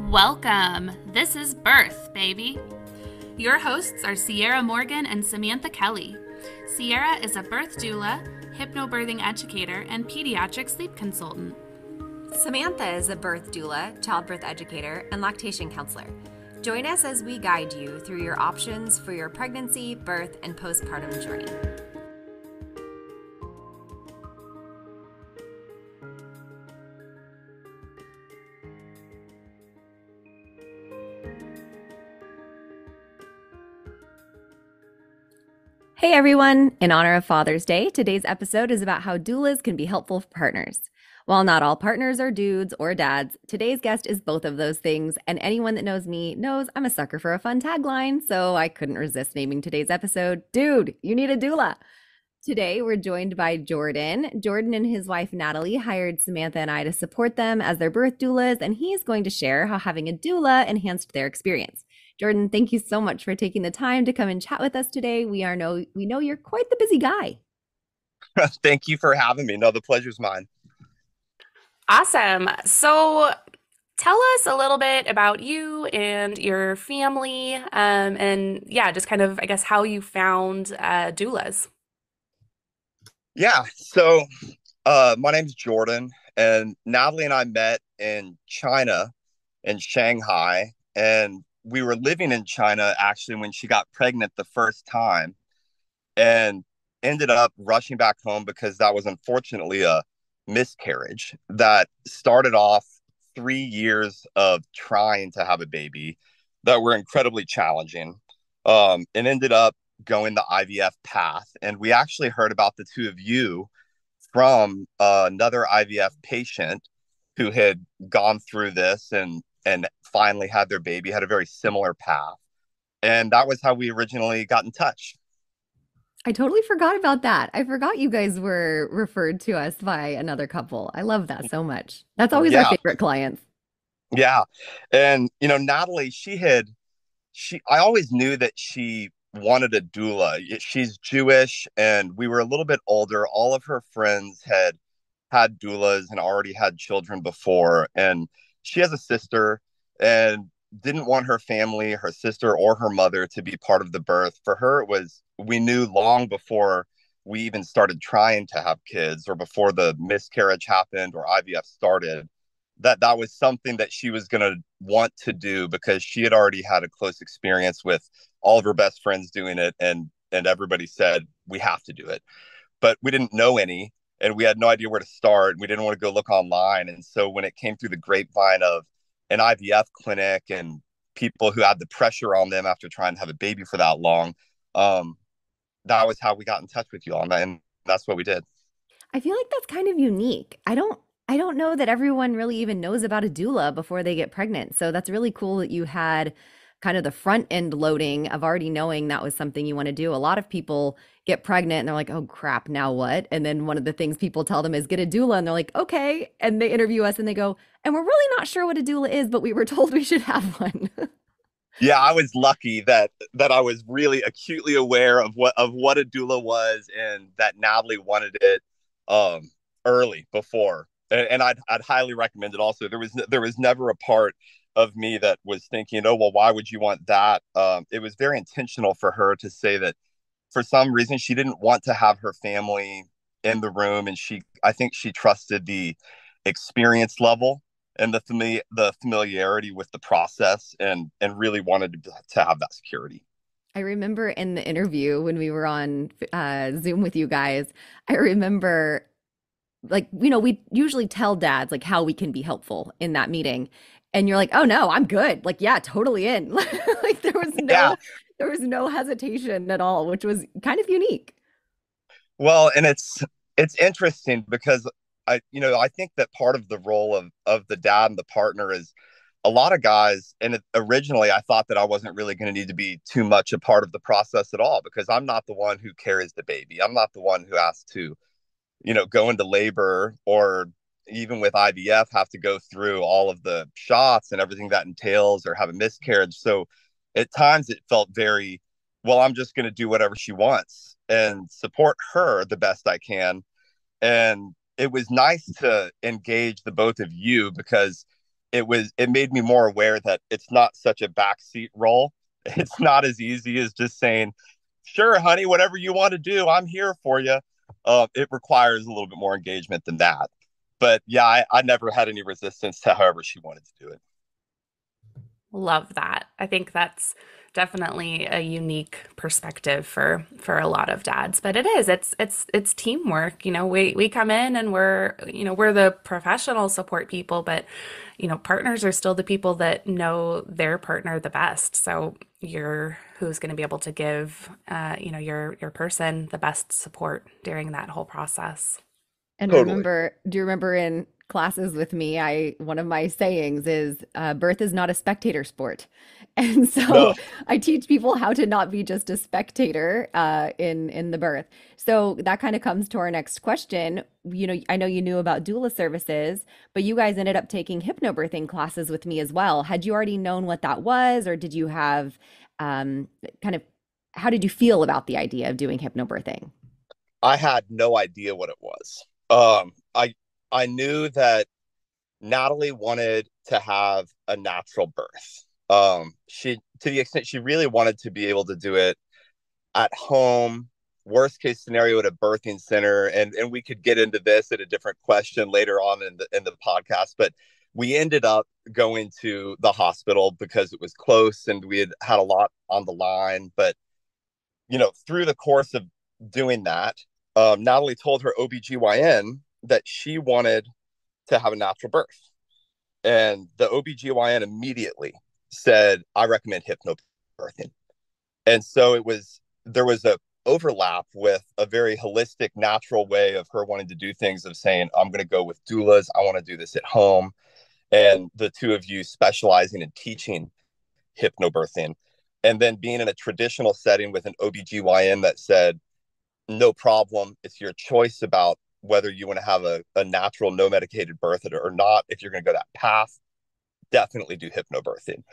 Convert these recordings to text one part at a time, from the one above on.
Welcome. This is Birth, baby. Your hosts are Sierra Morgan and Samantha Kelly. Sierra is a birth doula, hypnobirthing educator, and pediatric sleep consultant. Samantha is a birth doula, childbirth educator, and lactation counselor. Join us as we guide you through your options for your pregnancy, birth, and postpartum journey. Hey everyone! In honor of Father's Day, today's episode is about how doulas can be helpful for partners. While not all partners are dudes or dads, today's guest is both of those things, and anyone that knows me knows I'm a sucker for a fun tagline, so I couldn't resist naming today's episode, Dude, You Need a Doula. Today, we're joined by Jordan. Jordan and his wife, Natalie, hired Samantha and I to support them as their birth doulas, and he is going to share how having a doula enhanced their experience. Jordan, thank you so much for taking the time to come and chat with us today. We know you're quite the busy guy. Thank you for having me. No, the pleasure's mine. Awesome. So tell us a little bit about you and your family, and just kind of, I guess, how you found doulas. Yeah. So my name's Jordan, and Natalie and I met in China, in Shanghai, and we were living in China actually when she got pregnant the first time and ended up rushing back home because that was unfortunately a miscarriage that started off 3 years of trying to have a baby that were incredibly challenging, and ended up going the IVF path. And we actually heard about the two of you from another IVF patient who had gone through this and finally had their baby, had a very similar path. And that was how we originally got in touch. I totally forgot about that. I forgot you guys were referred to us by another couple. I love that so much. That's always our favorite clients. Yeah. And, Natalie, I always knew that she wanted a doula. She's Jewish and we were a little bit older. All of her friends had doulas and already had children before. And she has a sister and didn't want her family, her sister or her mother, to be part of the birth. For her, we knew long before we even started trying to have kids or before the miscarriage happened or IVF started, that was something that she was going to want to do because she had already had a close experience with all of her best friends doing it. And everybody said, we have to do it. But we didn't know any. And we had no idea where to start. We didn't want to go look online. And so when it came through the grapevine of an IVF clinic and people who had the pressure on them after trying to have a baby for that long, that was how we got in touch with you all. And that's what we did. I feel like that's kind of unique. I don't know that everyone really even knows about a doula before they get pregnant. So that's really cool that you had kind of the front end loading of already knowing that was something you want to do. A lot of people get pregnant and they're like, oh crap, now what? And then one of the things people tell them is get a doula. And they're like, okay. And they interview us and they go, and we're really not sure what a doula is, but we were told we should have one. Yeah, I was lucky that I was really acutely aware of what a doula was and that Natalie wanted it early before. And I'd highly recommend it also. There was never a part of me that was thinking, oh, well, why would you want that? It was very intentional for her to say that for some reason she didn't want to have her family in the room. And I think she trusted the experience level and the familiarity with the process and really wanted to have that security. I remember in the interview when we were on Zoom with you guys, I remember we usually tell dads like how we can be helpful in that meeting. And you're like, oh no, I'm good. Like, yeah, totally in. Like there was no hesitation at all, which was kind of unique. Well, and it's interesting because I think that part of the role of the dad and the partner is a lot of guys. And originally I thought that I wasn't really going to need to be too much a part of the process at all because I'm not the one who carries the baby. I'm not the one who has to, go into labor or even with IVF, have to go through all of the shots and everything that entails or have a miscarriage. So at times it felt very, well, I'm just going to do whatever she wants and support her the best I can. And it was nice to engage the both of you because it made me more aware that it's not such a backseat role. It's not as easy as just saying, "Sure, honey, whatever you want to do, I'm here for you." It requires a little bit more engagement than that. But yeah, I never had any resistance to however she wanted to do it. Love that. I think that's definitely a unique perspective for a lot of dads. But it is, it's teamwork. You know, we come in and we're the professional support people, but partners are still the people that know their partner the best. So you're who's going to be able to give your person the best support during that whole process. And Totally. do you remember in classes with me, one of my sayings is, birth is not a spectator sport. And so No, I teach people how to not be just a spectator in the birth. So that kind of comes to our next question. I know you knew about doula services, but you guys ended up taking hypnobirthing classes with me as well. Had you already known what that was, or did you have kind of how did you feel about the idea of doing hypnobirthing? I had no idea what it was. I knew that Natalie wanted to have a natural birth. She, to the extent she really wanted to be able to do it at home, worst case scenario at a birthing center, and we could get into this at a different question later on in the podcast, but we ended up going to the hospital because it was close and we had a lot on the line. But through the course of doing that, Natalie told her OBGYN that she wanted to have a natural birth. And the OBGYN immediately said, I recommend hypnobirthing. And so there was a overlap with a very holistic, natural way of her wanting to do things, of saying, I'm going to go with doulas. I want to do this at home. And the two of you specializing in teaching hypnobirthing. And then being in a traditional setting with an OBGYN that said, no problem. It's your choice about whether you want to have a natural, no medicated birth or not. If you're going to go that path, definitely do hypnobirthing.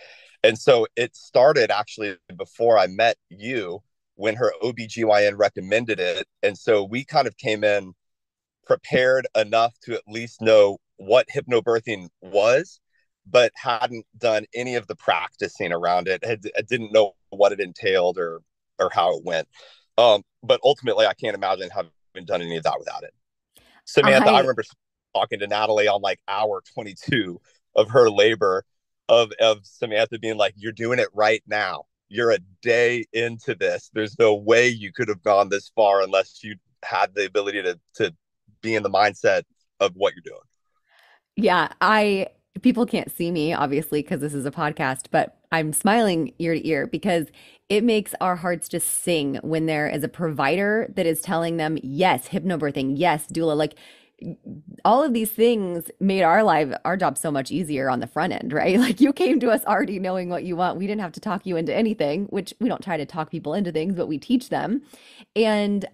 And so it started actually before I met you, when her OBGYN recommended it. And so we kind of came in prepared enough to at least know what hypnobirthing was, but hadn't done any of the practicing around it. I didn't know what it entailed or how it went. But ultimately, I can't imagine having done any of that without it. Samantha, I I remember talking to Natalie on like hour 22 of her labor, of Samantha being like, "You're doing it right now. You're a day into this. There's no way you could have gone this far unless you had the ability to be in the mindset of what you're doing." Yeah, people can't see me obviously because this is a podcast, but I'm smiling ear to ear because it makes our hearts just sing when there is a provider that is telling them, yes, hypnobirthing, yes, doula, like all of these things made our job so much easier on the front end, right? Like you came to us already knowing what you want. We didn't have to talk you into anything, which we don't try to talk people into things, but we teach them. And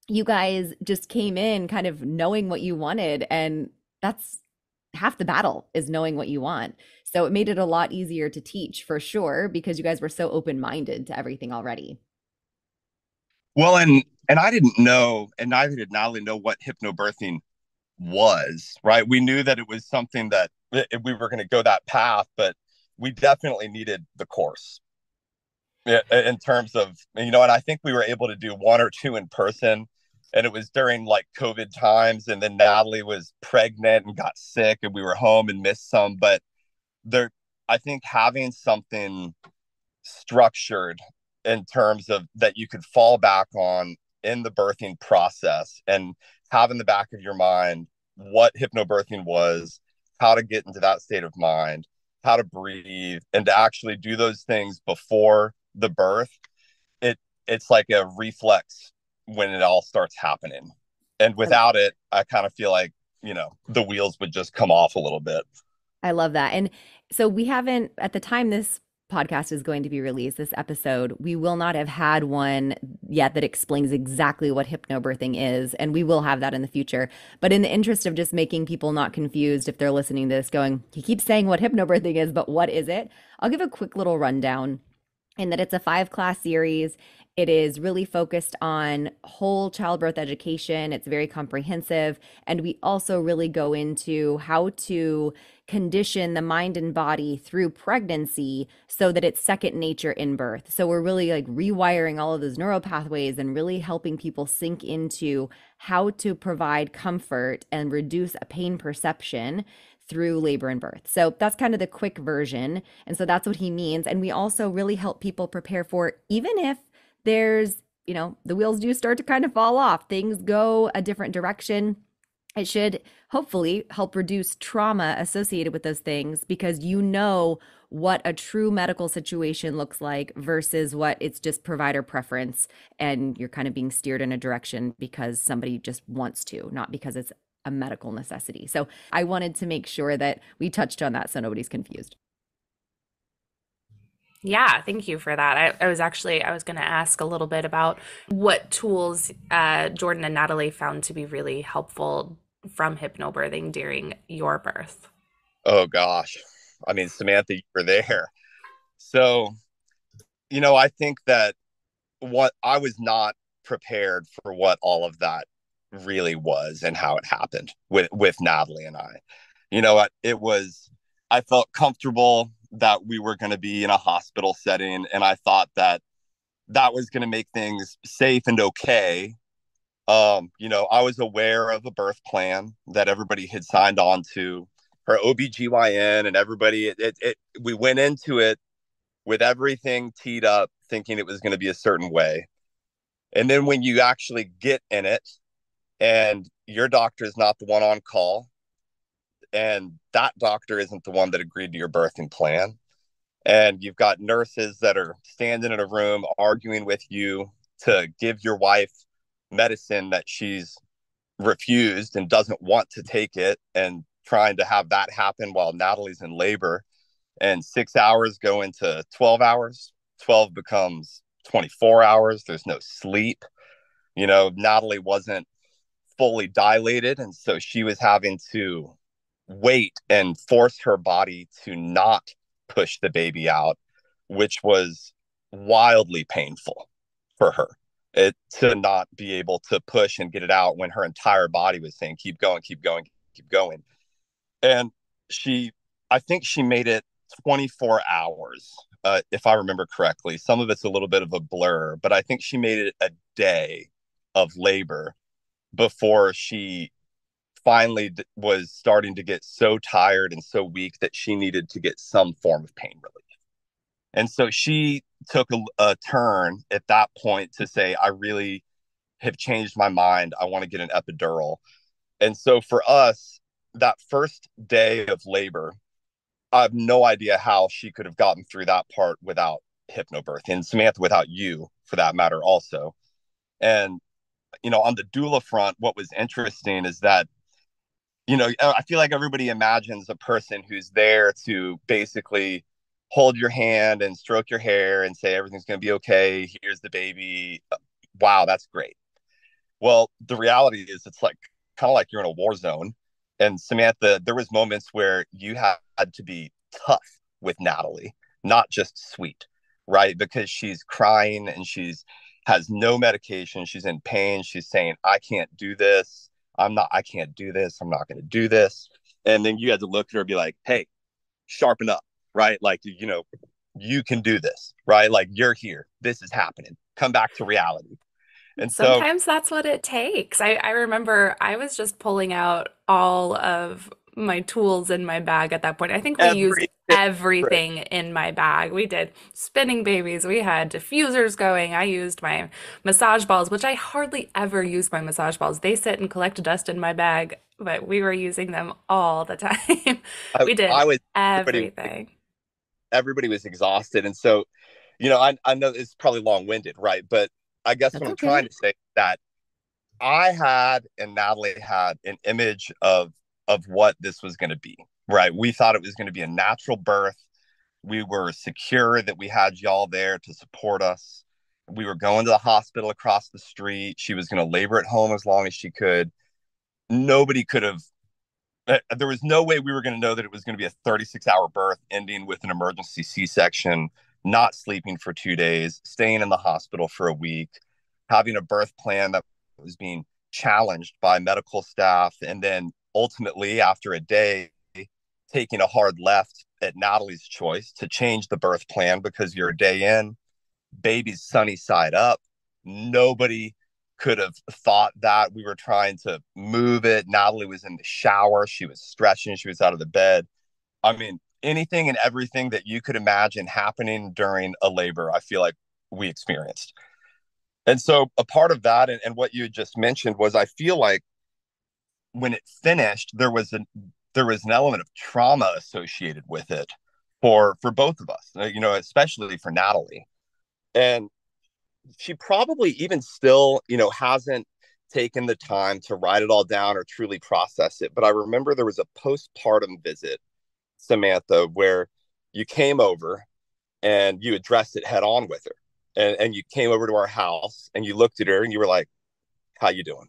you guys just came in kind of knowing what you wanted, and that's half the battle is knowing what you want. So it made it a lot easier to teach for sure because you guys were so open-minded to everything already. Well, and I didn't know, and neither did Natalie know what hypnobirthing was, right? We knew that it was something that we were going to go that path, but we definitely needed the course in terms of, and I think we were able to do one or two in person. And it was during like COVID times. And then Natalie was pregnant and got sick, and we were home and missed some. But there, I think having something structured in terms of that you could fall back on in the birthing process, and have in the back of your mind what hypnobirthing was, how to get into that state of mind, how to breathe, and to actually do those things before the birth, it's like a reflex when it all starts happening. And without it, I kind of feel like, the wheels would just come off a little bit. I love that. And so we haven't, at the time this podcast is going to be released, this episode, we will not have had one yet that explains exactly what hypnobirthing is. And we will have that in the future. But in the interest of just making people not confused, if they're listening to this going, he keeps saying what hypnobirthing is, but what is it? I'll give a quick little rundown in that it's a 5-class series. It is really focused on whole childbirth education. It's very comprehensive. And we also really go into how to condition the mind and body through pregnancy so that it's second nature in birth. So we're really like rewiring all of those neural pathways and really helping people sink into how to provide comfort and reduce a pain perception through labor and birth. So that's kind of the quick version. And so that's what he means. And we also really help people prepare for, even if there's, the wheels do start to kind of fall off, things go a different direction. It should hopefully help reduce trauma associated with those things, because what a true medical situation looks like versus what it's just provider preference. And you're kind of being steered in a direction because somebody just wants to, not because it's a medical necessity. So I wanted to make sure that we touched on that so nobody's confused. Yeah, thank you for that. I was going to ask a little bit about what tools Jordan and Natalie found to be really helpful from hypnobirthing during your birth. Oh gosh. I mean, Samantha, you were there. So, I think that what I was not prepared for what all of that really was and how it happened with Natalie and I. I felt comfortable that we were going to be in a hospital setting, and I thought that was going to make things safe and okay. I was aware of a birth plan that everybody had signed on to, her OBGYN and everybody. We went into it with everything teed up, thinking it was going to be a certain way. And then when you actually get in it and your doctor is not the one on call, and that doctor isn't the one that agreed to your birthing plan, and you've got nurses that are standing in a room arguing with you to give your wife medicine that she's refused and doesn't want to take it, and trying to have that happen while Natalie's in labor, and 6 hours go into 12 hours, 12 becomes 24 hours, there's no sleep. Natalie wasn't fully dilated, and so she was having to wait and force her body to not push the baby out, which was wildly painful for her. To not be able to push and get it out when her entire body was saying, keep going, keep going, keep going. And I think she made it 24 hours, if I remember correctly. Some of it's a little bit of a blur, but I think she made it a day of labor before she finally was starting to get so tired and so weak that she needed to get some form of pain relief. And so she took a turn at that point to say, I really have changed my mind. I want to get an epidural. And so for us, that first day of labor, I have no idea how she could have gotten through that part without hypnobirth, and Samantha, without you for that matter also. And, on the doula front, what was interesting is that, I feel like everybody imagines a person who's there to basically hold your hand and stroke your hair and say, everything's going to be okay. Here's the baby. Wow, that's great. Well, the reality is it's like kind of like you're in a war zone. And Samantha, there was moments where you had to be tough with Natalie, not just sweet, right? Because she's crying and has no medication. She's in pain. She's saying, I can't do this. I can't do this. I'm not going to do this. And then you had to look at her and be like, hey, sharpen up, right? Like, you can do this, right? Like, you're here. This is happening. Come back to reality. And sometimes that's what it takes. I remember I was just pulling out all of my tools in my bag at that point. I think we used everything in my bag. We did spinning babies. We had diffusers going. I used my massage balls, which I hardly ever use my massage balls. They sit and collect dust in my bag, but we were using them all the time. We did everything. Everybody was exhausted. And so, I know it's probably long-winded, right? But I guess what I'm trying to say is that I had and Natalie had an image of what this was going to be, right? We thought it was going to be a natural birth. We were secure that we had y'all there to support us. We were going to the hospital across the street. She was going to labor at home as long as she could. Nobody could have, there was no way we were going to know that it was going to be a 36-hour birth ending with an emergency C-section. not sleeping for 2 days, staying in the hospital for a week, having a birth plan that was being challenged by medical staff, and then ultimately, after a day, taking a hard left at Natalie's choice to change the birth plan because you're a day in, baby's sunny side up. Nobody could have thought that. We were trying to move it. Natalie was in the shower. She was stretching. She was out of the bed. I mean, anything and everything that you could imagine happening during a labor, I feel like we experienced. And so a part of that, and what you had just mentioned, was I feel like when it finished, there was an element of trauma associated with it for both of us, especially for Natalie. And she probably even still, hasn't taken the time to write it all down or truly process it. But I remember there was a postpartum visit, Samantha, where you came over and you addressed it head on with her. And you came over to our house and you looked at her and you were like, how you doing?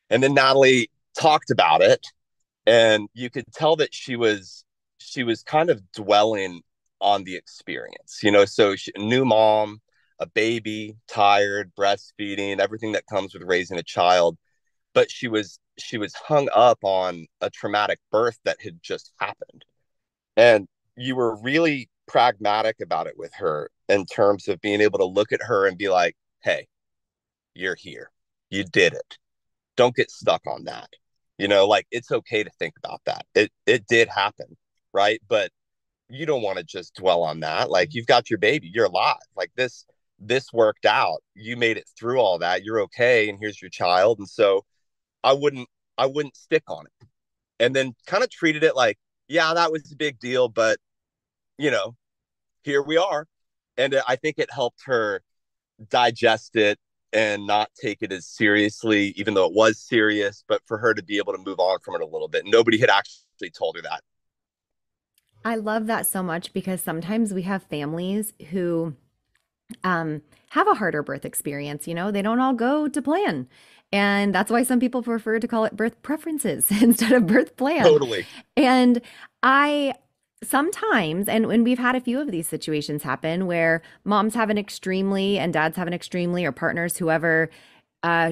And then Natalie talked about it, and you could tell that she was kind of dwelling on the experience, so new mom, a baby, tired, breastfeeding, everything that comes with raising a child. But she was hung up on a traumatic birth that had just happened. And you were really pragmatic about it with her in terms of being able to look at her and be like, hey, you're here. You did it. Don't get stuck on that. Like, it's okay to think about that. It did happen, right? But you don't want to just dwell on that. Like, you've got your baby, you're alive. Like, this worked out. You made it through all that. You're okay, and here's your child. And so I wouldn't stick on it. And then kind of treated it like, yeah, that was a big deal, but you know, here we are. And I think it helped her digest it and not take it as seriously, even though it was serious, but for her to be able to move on from it a little bit. Nobody had actually told her that. I love that so much because sometimes we have families who have a harder birth experience. They don't all go to plan. And that's why some people prefer to call it birth preferences instead of birth plan. Totally. And I sometimes, and when we've had a few of these situations happen where moms have an extremely and dads have an extremely, or partners, whoever,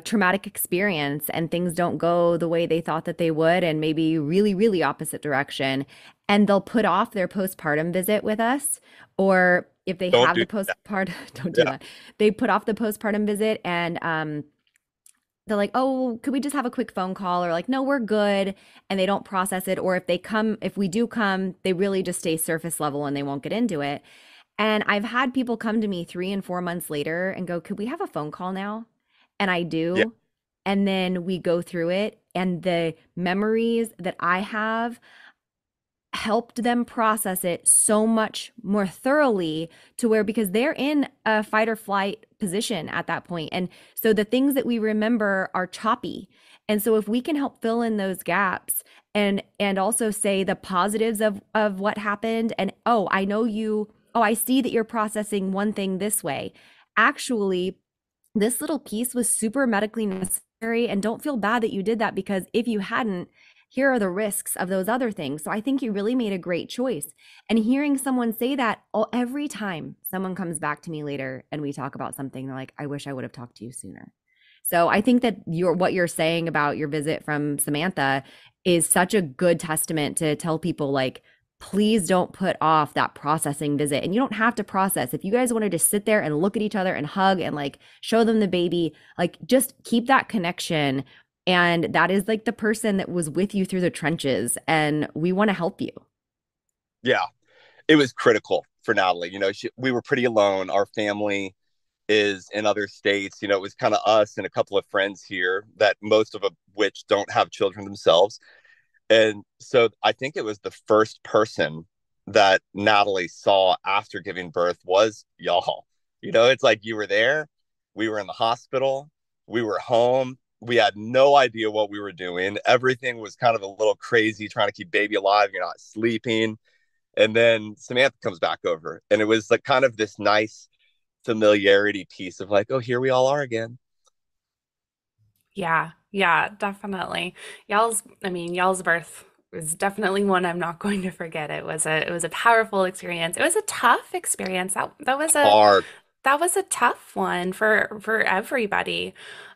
traumatic experience and things don't go the way they thought that they would, and maybe really, really opposite direction. And they'll put off their postpartum visit with us, or if they Don't have do the postpartum, don't do Yeah. that. They put off the postpartum visit and they're like, oh, could we just have a quick phone call? Or like, no, we're good. And they don't process it. Or if we do come, they really just stay surface level and they won't get into it. And I've had people come to me 3 and 4 months later and go, could we have a phone call now? And I Yeah. do. And then we go through it. And the memories that I have helped them process it so much more thoroughly, to where, because they're in a fight or flight position at that point. And so the things that we remember are choppy. And so if we can help fill in those gaps and also say the positives of what happened, and oh, I see that you're processing one thing this way. Actually, this little piece was super medically necessary, and don't feel bad that you did that, because if you hadn't, here are the risks of those other things. So I think you really made a great choice. And hearing someone say that, every time someone comes back to me later and we talk about something, they're like, I wish I would have talked to you sooner. So I think that what you're saying about your visit from Samantha is such a good testament to tell people, like, please don't put off that processing visit. And you don't have to process. If you guys wanted to sit there and look at each other and hug and like show them the baby, like, just keep that connection. And that is like the person that was with you through the trenches, and we want to help you. Yeah. It was critical for Natalie. We were pretty alone. Our family is in other states. It was kind of us and a couple of friends here, that most of which don't have children themselves. And so I think it was the first person that Natalie saw after giving birth was y'all. It's like, you were there, we were in the hospital, we were home, we had no idea what we were doing. Everything was kind of a little crazy, trying to keep baby alive. You're not sleeping. And then Samantha comes back over, and it was like kind of this nice familiarity piece of like, oh, here we all are again. Yeah, yeah, definitely. Y'all's birth was definitely one I'm not going to forget. It was a powerful experience. It was a tough experience. Hard. That was a tough one for everybody.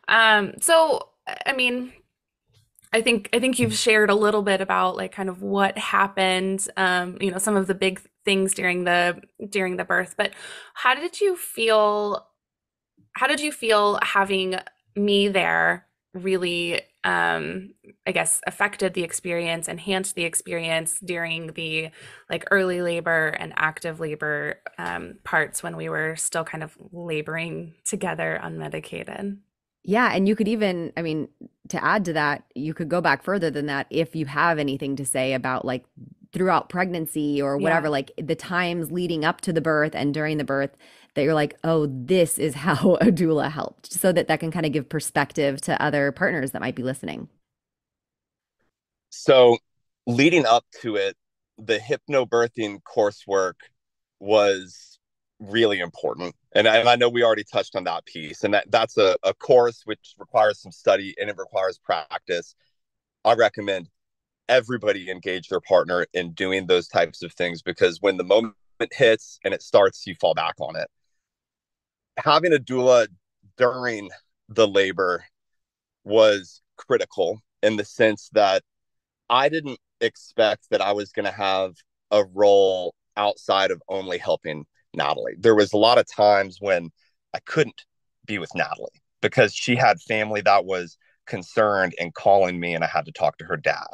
So I mean, I think you've shared a little bit about like kind of what happened, you know, some of the big things during the birth, but how did you feel how did you feel having me there really, I guess, affected the experience, enhanced the experience during the like early labor and active labor parts when we were still kind of laboring together unmedicated? Yeah, and you could even, I mean, to add to that, you could go back further than that if you have anything to say about like throughout pregnancy or Yeah. whatever, like the times leading up to the birth and during the birth that you're like, oh, this is how a doula helped, so that that can kind of give perspective to other partners that might be listening. So leading up to it, the hypnobirthing coursework was really important. And I know we already touched on that piece. And that's a course which requires some study and it requires practice. I recommend everybody engage their partner in doing those types of things because when the moment hits and it starts, you fall back on it. Having a doula during the labor was critical in the sense that I didn't expect that I was going to have a role outside of only helping Natalie. There was a lot of times when I couldn't be with Natalie because she had family that was concerned and calling me, and I had to talk to her dad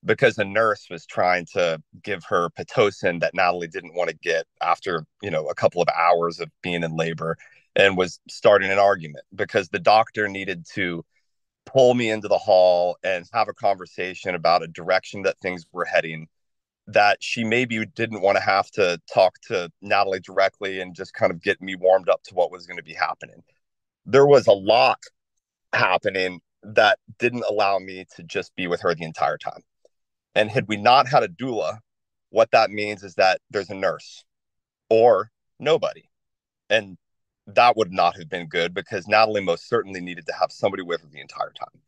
because a nurse was trying to give her pitocin that Natalie didn't want to get after, a couple of hours of being in labor and was starting an argument because the doctor needed to pull me into the hall and have a conversation about a direction that things were heading that she maybe didn't want to have to talk to Natalie directly and just kind of get me warmed up to what was going to be happening. There was a lot happening that didn't allow me to just be with her the entire time. And had we not had a doula, what that means is that there's a nurse or nobody. And that would not have been good because Natalie most certainly needed to have somebody with her the entire time.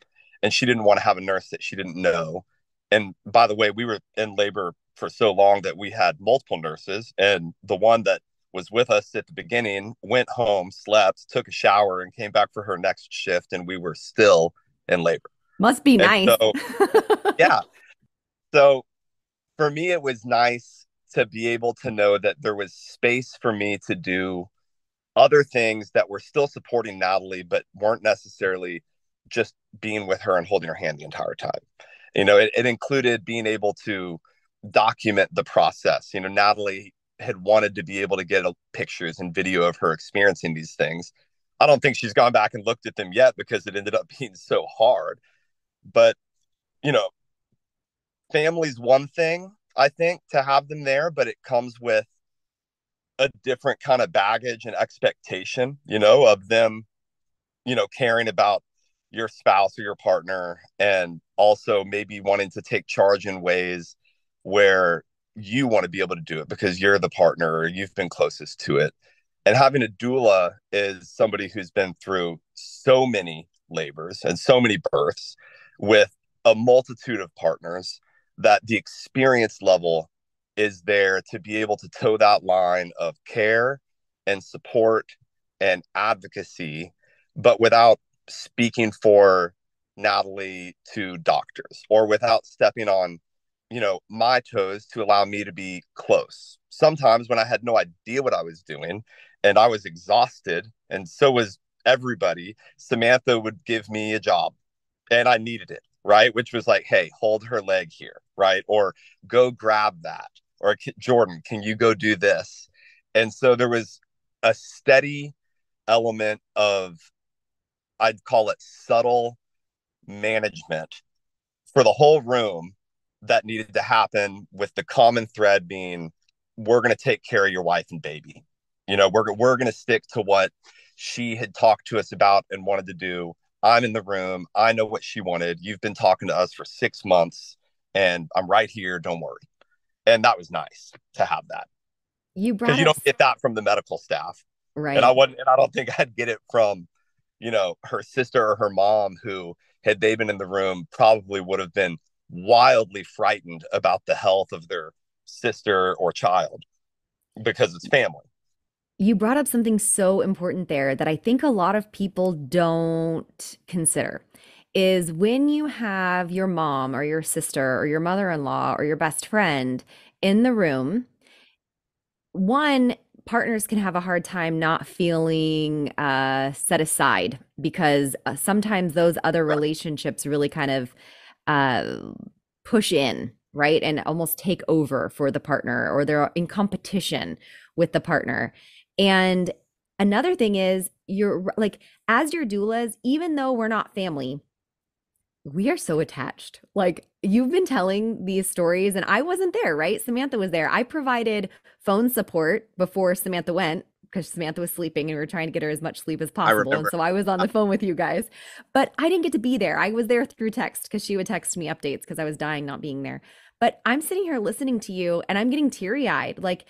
And she didn't want to have a nurse that she didn't know. And by the way, we were in labor for so long that we had multiple nurses. And the one that was with us at the beginning went home, slept, took a shower, and came back for her next shift. And we were still in labor. Must be And nice. so, yeah. So for me, it was nice to be able to know that there was space for me to do other things that were still supporting Natalie, but weren't necessarily just being with her and holding her hand the entire time. It included being able to document the process. Natalie had wanted to be able to get pictures and video of her experiencing these things. I don't think she's gone back and looked at them yet because it ended up being so hard. But, you know, family's one thing, I think, to have them there, but it comes with a different kind of baggage and expectation, of them, caring about your spouse or your partner and also maybe wanting to take charge in ways where you want to be able to do it because you're the partner or you've been closest to it. And having a doula is somebody who's been through so many labors and so many births with a multitude of partners that the experience level is there to be able to toe that line of care and support and advocacy, but without speaking for Natalie to doctors or without stepping on, my toes to allow me to be close. Sometimes when I had no idea what I was doing and I was exhausted, and so was everybody, Samantha would give me a job and I needed it, right? Which was like, hey, hold her leg here, right? Or go grab that. Or Jordan, can you go do this? And so there was a steady element of, I'd call it subtle management for the whole room that needed to happen, with the common thread being, we're going to take care of your wife and baby. We're going to stick to what she had talked to us about and wanted to do. I'm in the room. I know what she wanted. You've been talking to us for 6 months and I'm right here. Don't worry. And that was nice to have that You because brought you up, don't get that from the medical staff. And right. I don't think I'd get it from, her sister or her mom, who, had they been in the room, probably would have been wildly frightened about the health of their sister or child because it's family. You brought up something so important there that I think a lot of people don't consider is when you have your mom or your sister or your mother-in-law or your best friend in the room, one, partners can have a hard time not feeling set aside because sometimes those other relationships really kind of uh, push in, right? And almost take over for the partner, or they're in competition with the partner. And another thing is, you're like, as your doulas, even though we're not family, we are so attached. Like, you've been telling these stories, and I wasn't there, right? Samantha was there. I provided phone support before Samantha went because Samantha was sleeping and we were trying to get her as much sleep as I possible. And remember. so I was on the phone with you guys, but I didn't get to be there. I was there through text because she would text me updates because I was dying not being there. But I'm sitting here listening to you and I'm getting teary eyed. Like,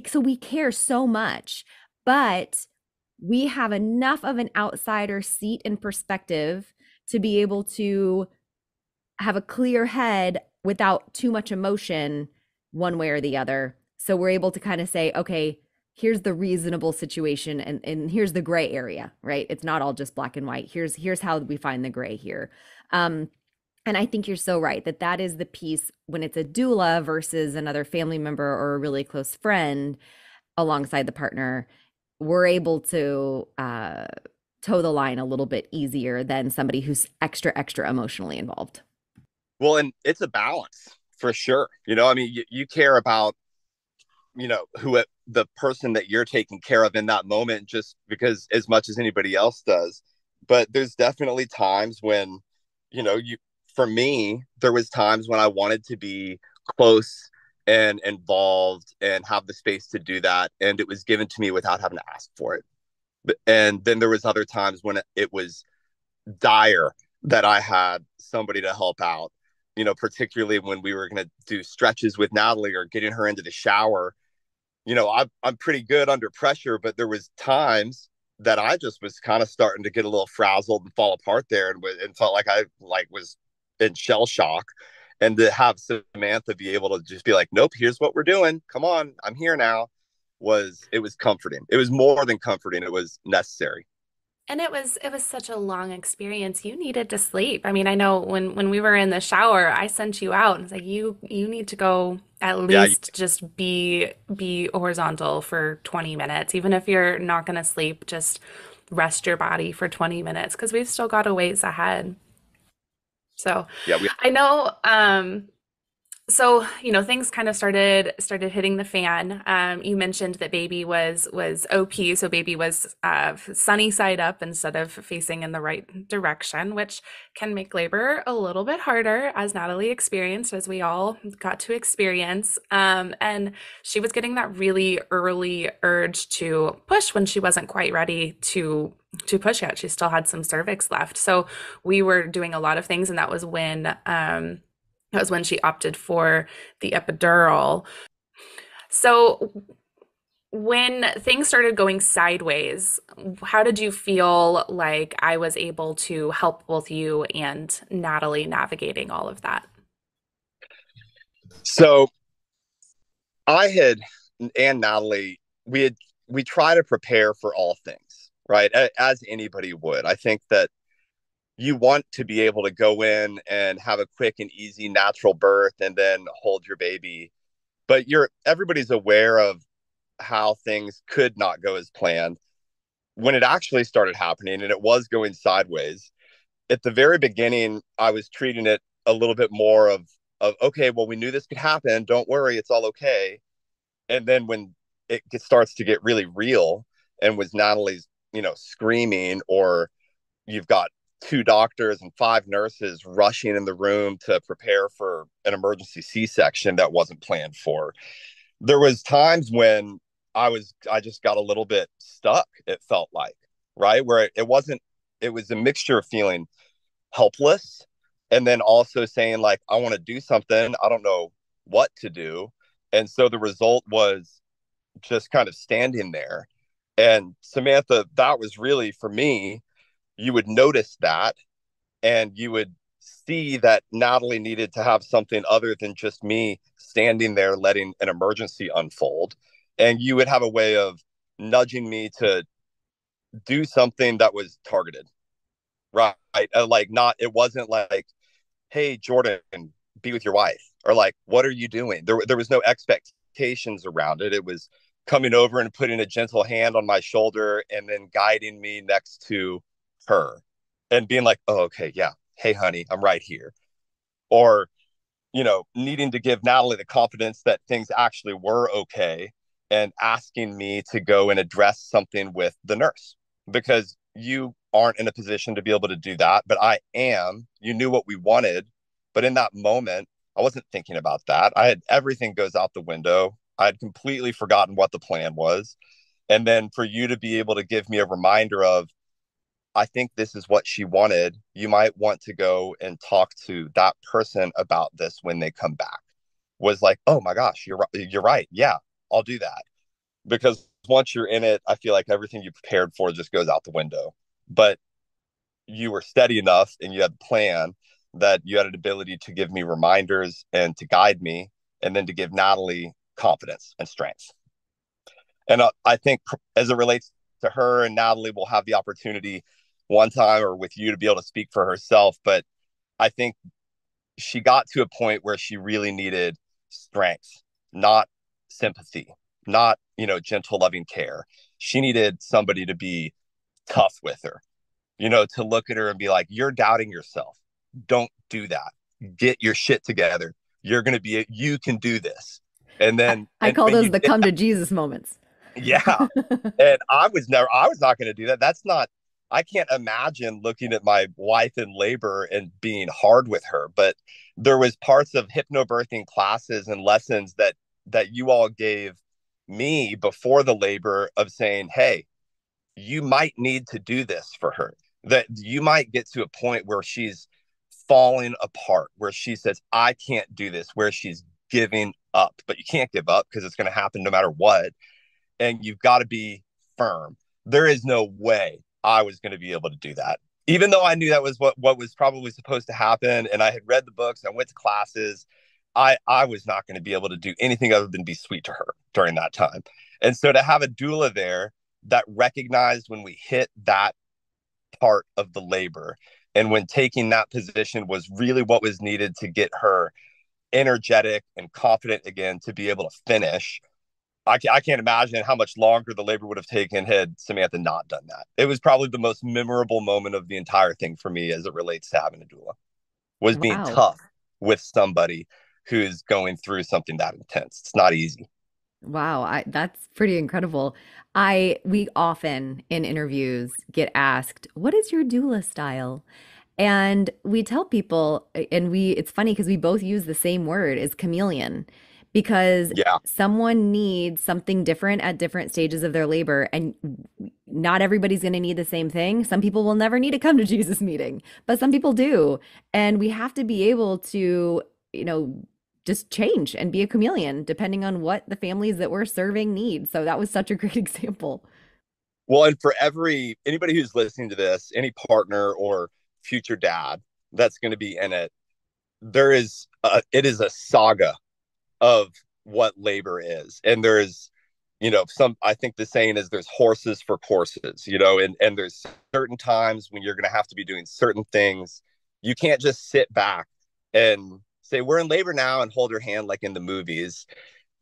so we care so much, but we have enough of an outsider seat and perspective to be able to have a clear head without too much emotion one way or the other. So we're able to kind of say, okay, here's the reasonable situation, and here's the gray area, right? It's not all just black and white. Here's how we find the gray here. And I think you're so right that that is the piece when it's a doula versus another family member or a really close friend alongside the partner. We're able to toe the line a little bit easier than somebody who's extra emotionally involved. Well, and it's a balance for sure. I mean, you care about, the person that you're taking care of in that moment, just because as much as anybody else does. But there's definitely times when, for me, there was times when I wanted to be close and involved and have the space to do that. And it was given to me without having to ask for it. And then there was other times when it was dire that I had somebody to help out, particularly when we were going to do stretches with Natalie or getting her into the shower. I'm pretty good under pressure, but there was times that I just was kind of starting to get a little frazzled and fall apart there, and felt like I was in shell shock. And to have Samantha be able to just be like, nope, here's what we're doing. Come on, I'm here now. It was comforting. It was more than comforting. It was necessary. And it was such a long experience. You needed to sleep. I mean, I know when we were in the shower, I sent you out and was like, you need to go at Yeah, least just be horizontal for 20 minutes. Even if you're not going to sleep, just rest your body for 20 minutes because we've still got a ways ahead. So yeah, I know so, things kind of started hitting the fan. You mentioned that baby was OP, so baby was sunny side up instead of facing in the right direction, which can make labor a little bit harder, as Natalie experienced, as we all got to experience. And she was getting that really early urge to push when she wasn't quite ready to push yet. She still had some cervix left, so we were doing a lot of things, and that was when she opted for the epidural. So, when things started going sideways, how did you feel like I was able to help both you and Natalie navigating all of that? So I had and Natalie, we try to prepare for all things, right? As anybody would. I think that you want to be able to go in and have a quick and easy natural birth and then hold your baby. But everybody's aware of how things could not go as planned. When it actually started happening and it was going sideways, at the very beginning, I was treating it a little bit more of okay, well, we knew this could happen. Don't worry, it's all okay. And then when starts to get really real, and was Natalie's, screaming, or you've got two doctors and five nurses rushing in the room to prepare for an emergency C-section that wasn't planned for. There was times when I just got a little bit stuck, it felt like, right? Where it was a mixture of feeling helpless and then also saying like, I want to do something. I don't know what to do. And so the result was just kind of standing there. And Samantha, that was really for me, you would notice that and you would see that Natalie needed to have something other than just me standing there letting an emergency unfold. And you would have a way of nudging me to do something that was targeted, right? Like, not, it wasn't like, hey, Jordan, be with your wife, or like, what are you doing? There was no expectations around it. It was coming over and putting a gentle hand on my shoulder and then guiding me next to her and being like, oh, okay, yeah. Hey, honey, I'm right here. Or, needing to give Natalie the confidence that things actually were okay and asking me to go and address something with the nurse because you aren't in a position to be able to do that, but I am. You knew what we wanted, but in that moment, I wasn't thinking about that. I had everything goes out the window. I had completely forgotten what the plan was. And then for you to be able to give me a reminder of, I think this is what she wanted. You might want to go and talk to that person about this when they come back. Was like, oh my gosh, you're right. Yeah, I'll do that. Because once you're in it, I feel like everything you prepared for just goes out the window. But you were steady enough and you had a plan that you had an ability to give me reminders and to guide me, and then to give Natalie confidence and strength. And I think as it relates to her, and Natalie will have the opportunity one time or with you to be able to speak for herself. But I think she got to a point where she really needed strength, not sympathy, not, gentle, loving care. She needed somebody to be tough with her, to look at her and be like, you're doubting yourself. Don't do that. Get your shit together. You can do this. And then I and call when those you the did come that, to Jesus moments. yeah. And I was not going to do that. That's not, I can't imagine looking at my wife in labor and being hard with her. But there was parts of hypnobirthing classes and lessons that you all gave me before the labor of saying, hey, you might need to do this for her. That you might get to a point where she's falling apart, where she says, I can't do this, where she's giving up. But you can't give up because it's going to happen no matter what. And you've got to be firm. There is no way I was going to be able to do that. Even though I knew that was what was probably supposed to happen, and I had read the books, I went to classes, I was not going to be able to do anything other than be sweet to her during that time. And so to have a doula there that recognized when we hit that part of the labor and when taking that position was really what was needed to get her energetic and confident again to be able to finish. I can't imagine how much longer the labor would have taken had Samantha not done that. It was probably the most memorable moment of the entire thing for me as it relates to having a doula, was being Wow. tough with somebody who's going through something that intense. It's not easy. Wow, that's pretty incredible. We often in interviews get asked, "What is your doula style?" And we tell people, and it's funny because we both use the same word, is chameleon, because Yeah. someone needs something different at different stages of their labor, and not everybody's going to need the same thing. Some people will never need to come to Jesus meeting, but some people do, and we have to be able to, just change and be a chameleon depending on what the families that we're serving need. So that was such a great example. Well, and for anybody who's listening to this, any partner or future dad that's going to be in it, it is a saga of what labor is. And there's, I think the saying is there's horses for courses, and there's certain times when you're going to have to be doing certain things. You can't just sit back and say, we're in labor now, and hold your hand like in the movies.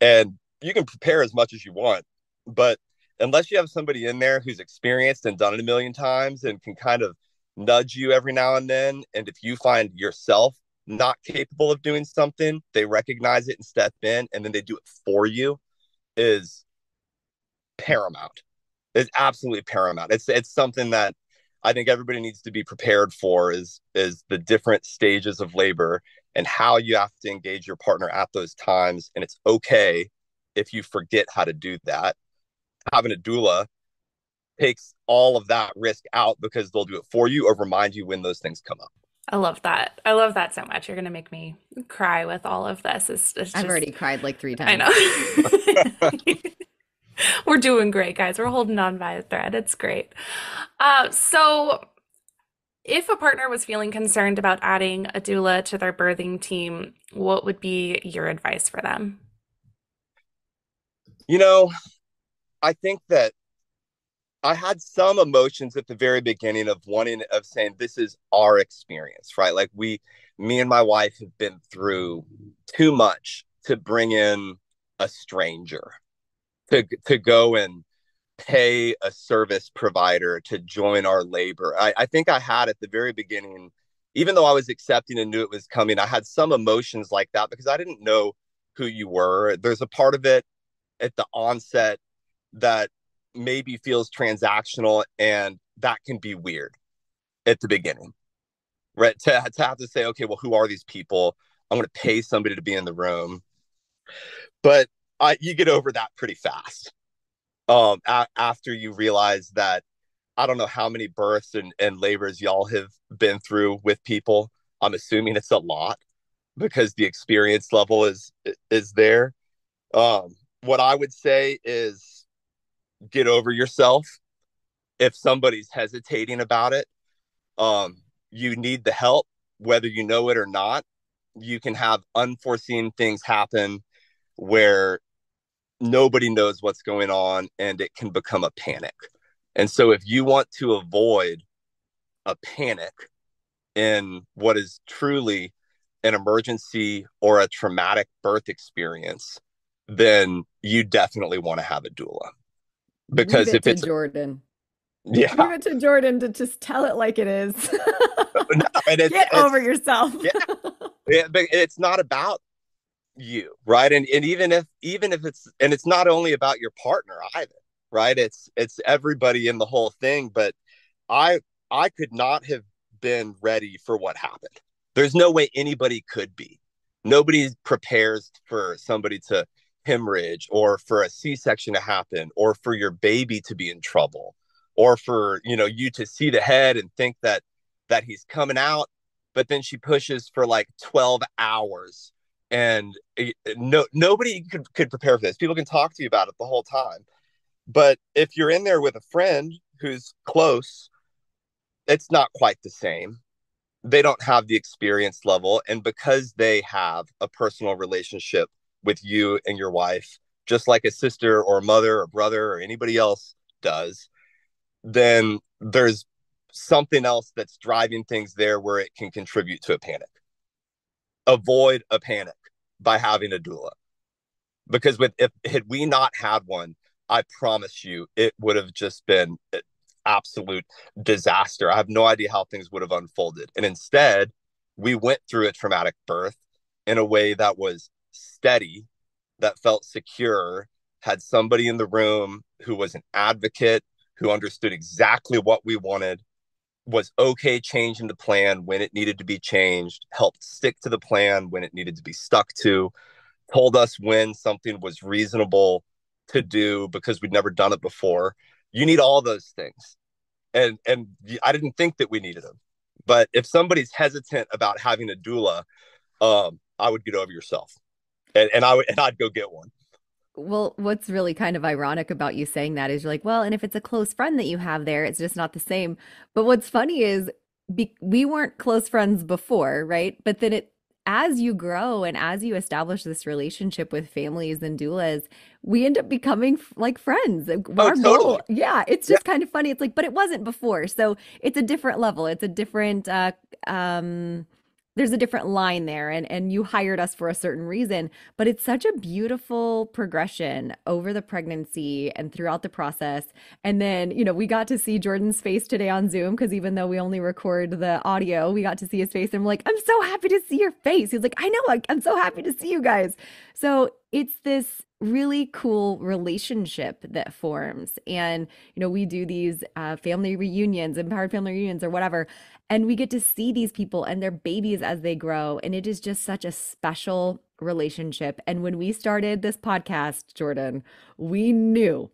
And you can prepare as much as you want, but unless you have somebody in there who's experienced and done it a million times and can kind of nudge you every now and then, and if you find yourself not capable of doing something, they recognize it and step in, and then they do it for you, is paramount. It's absolutely paramount. It's something that I think everybody needs to be prepared for, is the different stages of labor and how you have to engage your partner at those times. And it's okay if you forget how to do that. Having a doula takes all of that risk out because they'll do it for you or remind you when those things come up. I love that. I love that so much. You're going to make me cry with all of this. It's I've just, already cried like 3 I times. know. We're doing great, guys. We're holding on by a thread. It's great. So If a partner was feeling concerned about adding a doula to their birthing team, what would be your advice for them? You know, I think that I had some emotions at the very beginning of wanting of saying this is our experience, right? Like me and my wife have been through too much to bring in a stranger to go and pay a service provider to join our labor. I think I had at the very beginning, even though I was accepting and knew it was coming, I had some emotions like that because I didn't know who you were. There's a part of it at the onset that maybe feels transactional, and that can be weird at the beginning, right? To have to say, okay, well, who are these people? I'm going to pay somebody to be in the room, but you get over that pretty fast. After you realize that I don't know how many births and labors y'all have been through with people. I'm assuming it's a lot because the experience level is there. What I would say is get over yourself. If somebody's hesitating about it, you need the help, whether you know it or not. You can have unforeseen things happen where nobody knows what's going on and it can become a panic. And so if you want to avoid a panic in what is truly an emergency or a traumatic birth experience, then you definitely want to have a doula. Leave Because it if to it's, Jordan. Leave yeah, it to Jordan to just tell it like it is. no, and Get over yourself. yeah, but it's not about you, right? And even if it's not only about your partner either, right? It's everybody in the whole thing. But I I could not have been ready for what happened. There's no way anybody could be. Nobody prepares for somebody to hemorrhage or for a C-section to happen or for your baby to be in trouble or for, you to see the head and think that he's coming out, but then she pushes for like 12 hours and nobody could prepare for this. People can talk to you about it the whole time. But if you're in there with a friend who's close, it's not quite the same. They don't have the experience level. And because they have a personal relationship with you and your wife, just like a sister or mother or brother or anybody else does, then there's something else that's driving things there where it can contribute to a panic. Avoid a panic by having a doula. Because if had we not had one, I promise you, it would have just been absolute disaster. I have no idea how things would have unfolded. And instead, we went through a traumatic birth in a way that was steady, that felt secure, had somebody in the room who was an advocate, who understood exactly what we wanted, was okay changing the plan when it needed to be changed, helped stick to the plan when it needed to be stuck to, told us when something was reasonable to do because we'd never done it before. You need all those things. And I didn't think that we needed them. But if somebody's hesitant about having a doula, I would get over yourself. I'd go get one. Well, what's really kind of ironic about you saying that is you're like, well, and if it's a close friend that you have there, it's just not the same. But what's funny is we weren't close friends before, right? But then as you grow and as you establish this relationship with families and doulas, we end up becoming like friends. Oh, Our totally. goal, yeah, it's Yeah. just kind of funny. It's like, but it wasn't before. So it's a different level. It's a different, there's a different line there, and you hired us for a certain reason, but it's such a beautiful progression over the pregnancy and throughout the process. And then, we got to see Jordan's face today on Zoom because even though we only record the audio, we got to see his face. And I'm like, I'm so happy to see your face. He's like, I know, I'm so happy to see you guys. So it's this really cool relationship that forms. And, we do these family reunions, empowered family reunions, or whatever. And we get to see these people and their babies as they grow. And it is just such a special relationship. And when we started this podcast, Jordan, we knew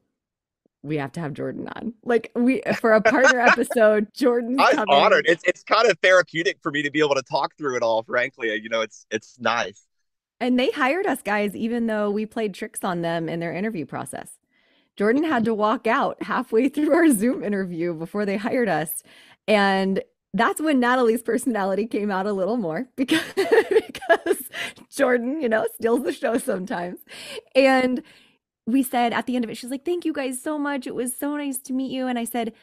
we have to have Jordan on. Like for a partner episode, Jordan's I'm honored. coming. It's kind of therapeutic for me to be able to talk through it all, frankly. It's nice. And they hired us, guys, even though we played tricks on them in their interview process. Jordan had to walk out halfway through our Zoom interview before they hired us. And that's when Natalie's personality came out a little more because Jordan, steals the show sometimes. And we said at the end of it, she's like, thank you guys so much. It was so nice to meet you. And I said,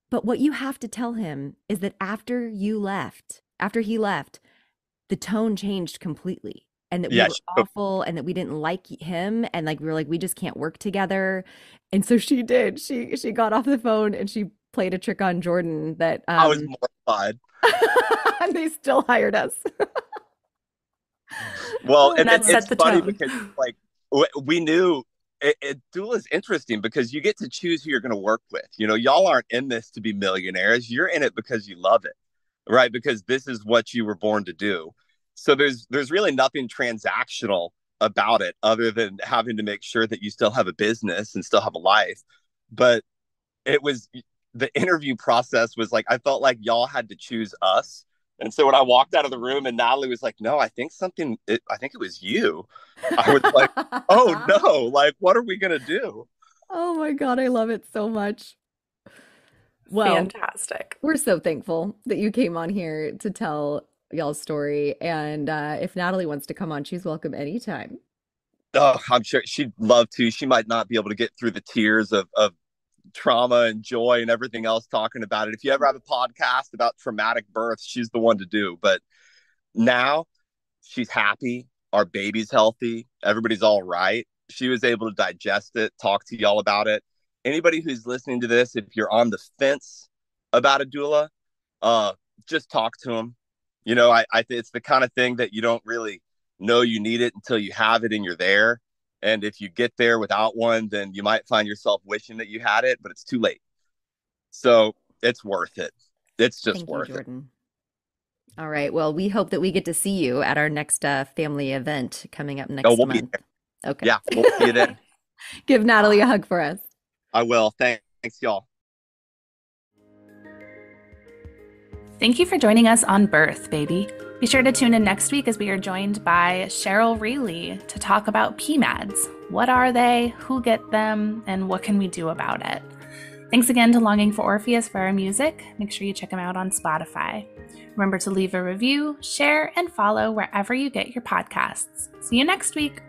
but what you have to tell him is that after he left, the tone changed completely. And that we were awful and that we didn't like him. And like, we were like, we just can't work together. And so she did. She got off the phone and she played a trick on Jordan that I was mortified. And they still hired us. Well, and it's funny because like we knew Dula is interesting because you get to choose who you're going to work with. Y'all aren't in this to be millionaires. You're in it because you love it, right? Because this is what you were born to do. So there's really nothing transactional about it other than having to make sure that you still have a business and still have a life. But the interview process was like, I felt like y'all had to choose us. And so when I walked out of the room and Natalie was like, no, I think it was you. I was like, oh no, like, what are we going to do? Oh my God, I love it so much. Well, fantastic. We're so thankful that you came on here to tell y'all's story. And if Natalie wants to come on, she's welcome anytime. Oh, I'm sure she'd love to. She might not be able to get through the tears of trauma and joy and everything else talking about it. If you ever have a podcast about traumatic births, she's the one to do. But now she's happy. Our baby's healthy. Everybody's all right. She was able to digest it, talk to y'all about it. Anybody who's listening to this, if you're on the fence about a doula, just talk to them. I it's the kind of thing that you don't really know you need it until you have it and you're there. And if you get there without one, then you might find yourself wishing that you had it, but it's too late. So it's worth it. It's just worth it. All right. Well, we hope that we get to see you at our next family event coming up next month. Okay. Yeah, we'll see you then. Give Natalie a hug for us. I will. Thanks, y'all. Thank you for joining us on Birth, Baby. Be sure to tune in next week as we are joined by Cheryl Rayleigh to talk about PMADs. What are they? Who get them? And what can we do about it? Thanks again to Longing for Orpheus for our music. Make sure you check them out on Spotify. Remember to leave a review, share, and follow wherever you get your podcasts. See you next week.